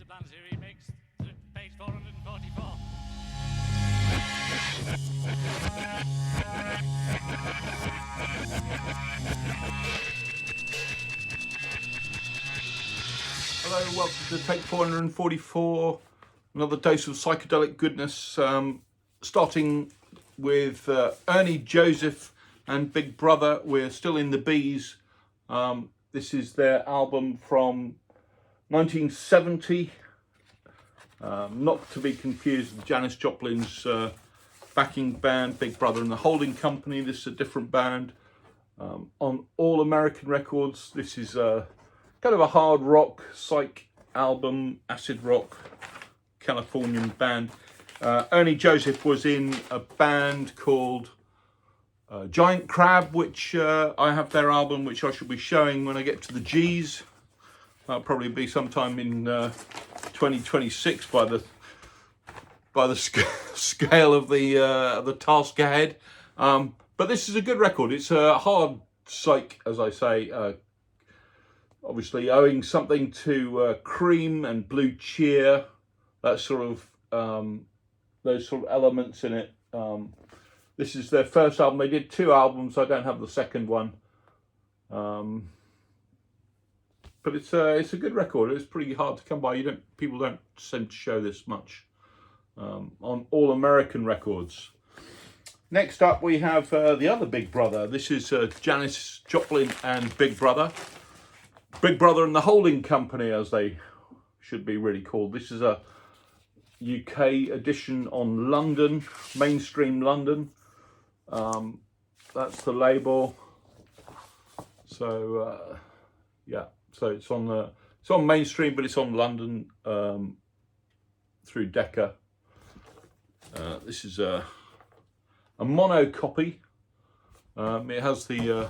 Interplanetary Remix, page 444. Hello, welcome to take 444, another dose of psychedelic goodness, starting with Ernie Joseph and Big Brother. We're still in the Bees. This is their album from 1970, not to be confused with Janice Joplin's backing band, Big Brother and the Holding Company. This is a different band. On All American Records, this is kind of a hard rock, psych album, acid rock, Californian band. Ernie Joseph was in a band called Giant Crab, which I have their album, which I shall be showing when I get to the G's. That'll probably be sometime in 2026 by the scale of the task ahead. But this is a good record. It's a hard psych, as I say. Obviously owing something to Cream and Blue Cheer, that sort of those sort of elements in it. This is their first album. They did 2 albums. I don't have the second one, but it's a good record. It's pretty hard to come by. People don't tend to show this much on All American Records. Next up, we have the other Big Brother. This is Janice Joplin and Big Brother. Big Brother and the Holding Company, as they should be really called. This is a UK edition on London, mainstream London. That's the label. So yeah, so it's on mainstream, but it's on London through Decca. This is a mono copy. It has the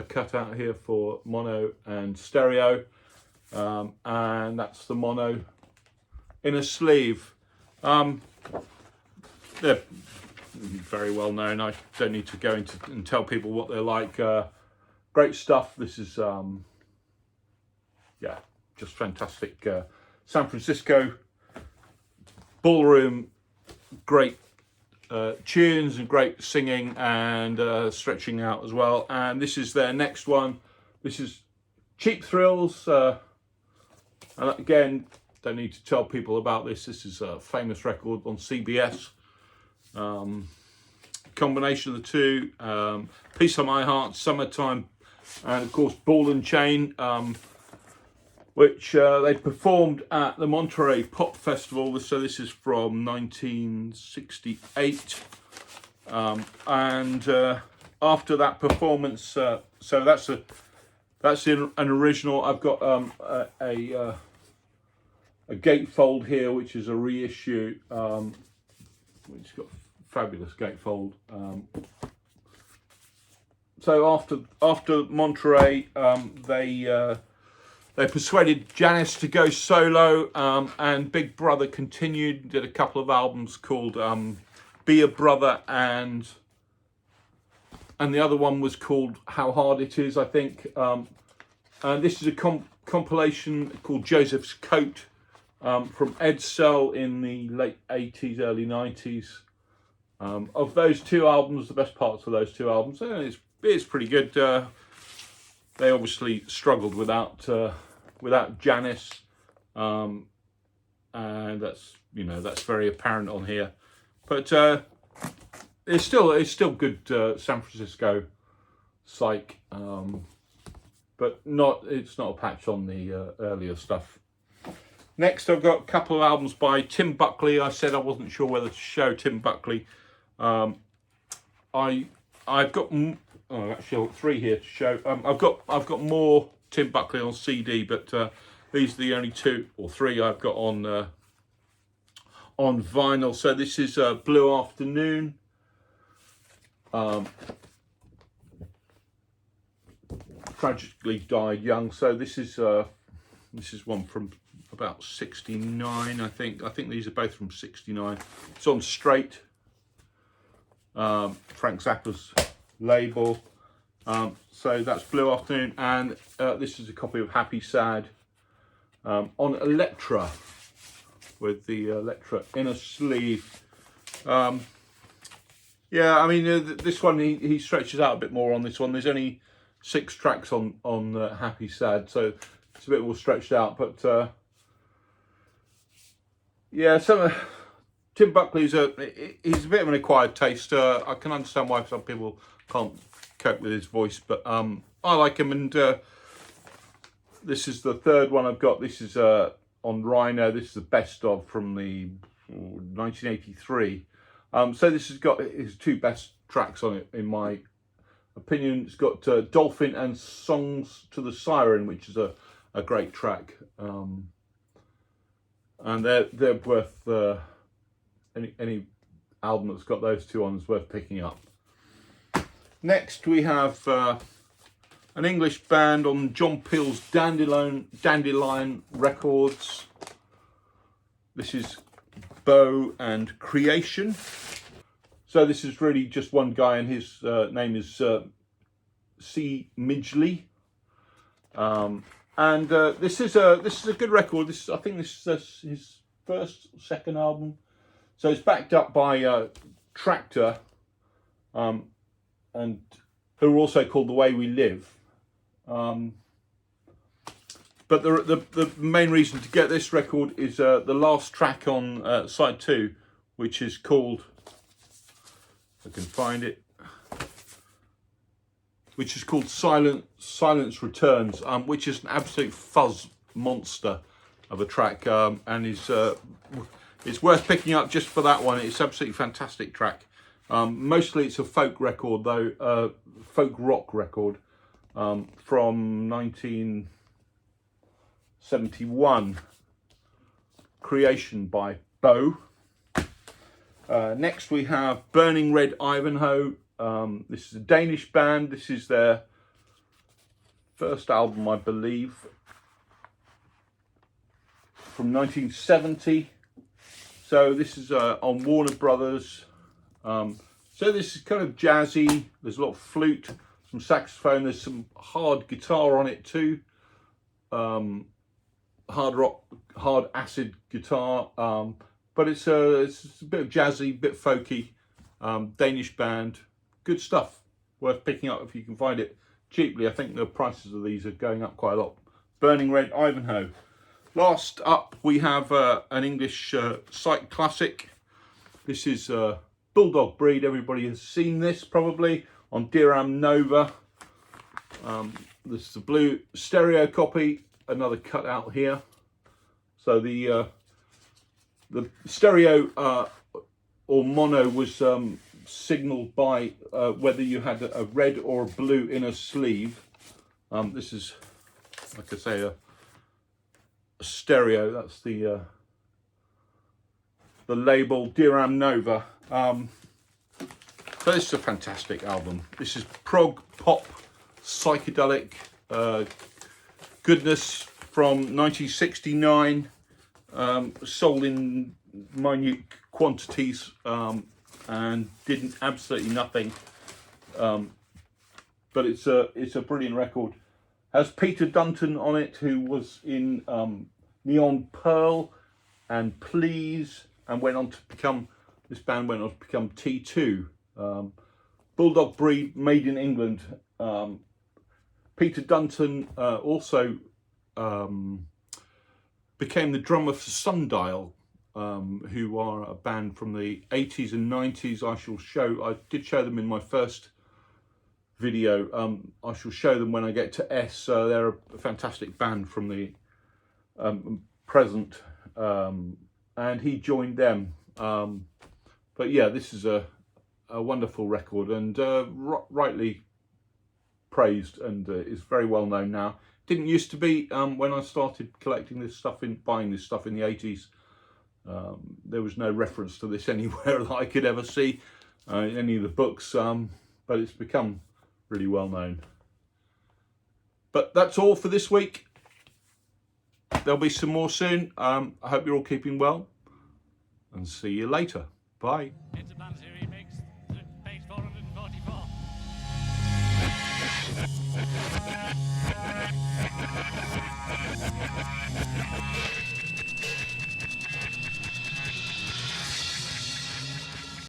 cutout here for mono and stereo, and that's the mono in a sleeve. They're very well known. I don't need to go into and tell people what they're like. Great stuff. This is yeah, just fantastic. San Francisco ballroom, great tunes and great singing and stretching out as well. And this is their next one. This is Cheap Thrills, and again, don't need to tell people about this. This is a famous record on CBS. Combination of the two, Piece of My Heart, Summertime, and of course Ball and Chain, which they performed at the Monterey Pop Festival. So this is from 1968, and after that performance, so that's an original. I've got a gatefold here, which is a reissue, which has got fabulous gatefold. So after Monterey, they persuaded Janice to go solo, and Big Brother continued, did a couple of albums called Be a Brother, and the other one was called How Hard It Is, I think. And this is a compilation called Joseph's Coat, from Ed Cell in the late 80s, early 90s. Of those 2 albums, the best parts of those 2 albums, it's pretty good. They obviously struggled without Janice, and that's very apparent on here. But it's still good San Francisco psych, but it's not a patch on the earlier stuff. Next, I've got a couple of albums by Tim Buckley. I said I wasn't sure whether to show Tim Buckley. I've got actually 3 here to show. I've got more Tim Buckley on CD, but these are the only 2 or 3 I've got on vinyl. So this is Blue Afternoon. Tragically died young. So this is one from about 69, I think. I think these are both from 69. It's on Straight, Frank Zappa's label. So that's Blue Afternoon, and this is a copy of Happy Sad on Elektra. with the Electra inner sleeve. Yeah, I mean, this one, he stretches out a bit more on this one. There's only 6 tracks on Happy Sad, so it's a bit more stretched out. But yeah, Tim Buckley's he's a bit of an acquired taste. I can understand why some people can't cope with his voice, but I like him. And this is the 3rd one I've got. This is on Rhino. This is the best of from the 1983. So this has got his 2 best tracks on it, in my opinion. It's got Dolphin and Songs to the Siren, which is a great track. And they're worth any album that's got those 2 on is worth picking up. Next we have an English band on John Peel's Dandelion Records. This is Beau and Creation. So this is really just one guy, and his name is C. Midgley. And this is a good record. I think this is his second album. So it's backed up by Tractor, and who are also called The Way We Live. But the main reason to get this record is the last track on side 2, which is called, if I can find it, which is called Silence Returns, which is an absolute fuzz monster of a track, and it's worth picking up just for that one. It's absolutely fantastic track. Mostly it's a folk record though, folk rock record from 1971. Creation by Beau. Next we have Burnin Red Ivanhoe. This is a Danish band. This is their first album, I believe, from 1970. So this is on Warner Brothers. So this is kind of jazzy. There's a lot of flute, some saxophone. There's some hard guitar on it too. Hard rock, hard acid guitar. But it's a bit of jazzy, bit folky. Danish band. Good stuff. Worth picking up if you can find it cheaply. I think the prices of these are going up quite a lot. Burnin Red Ivanhoe. Last up, we have an English psych classic. This is Bulldog Breed. Everybody has seen this probably on Diram Nova. This is the blue stereo copy. Another cutout here. So the stereo or mono was signalled by whether you had a red or a blue inner sleeve. This is, like I say, a stereo. That's the label Diram Nova. So this is a fantastic album. This is prog pop psychedelic goodness from 1969. Sold in minute quantities and did absolutely nothing. But it's a brilliant record. Has Peter Dunton on it, who was in Neon Pearl and Please, and went on to become, this band went on to become T2. Bulldog Breed, made in England. Peter Dunton also became the drummer for Sundial, who are a band from the 80s and 90s. I did show them in my first video. I shall show them when I get to S. They're a fantastic band from the present, and he joined them. But yeah, this is a wonderful record, and rightly praised, and is very well known now. Didn't used to be when I started collecting this stuff, buying this stuff in the 80s. There was no reference to this anywhere that I could ever see in any of the books, but it's become really well known. But that's all for this week. There'll be some more soon. I hope you're all keeping well, and see you later. Bye. It's a Bandsy remix, page 444.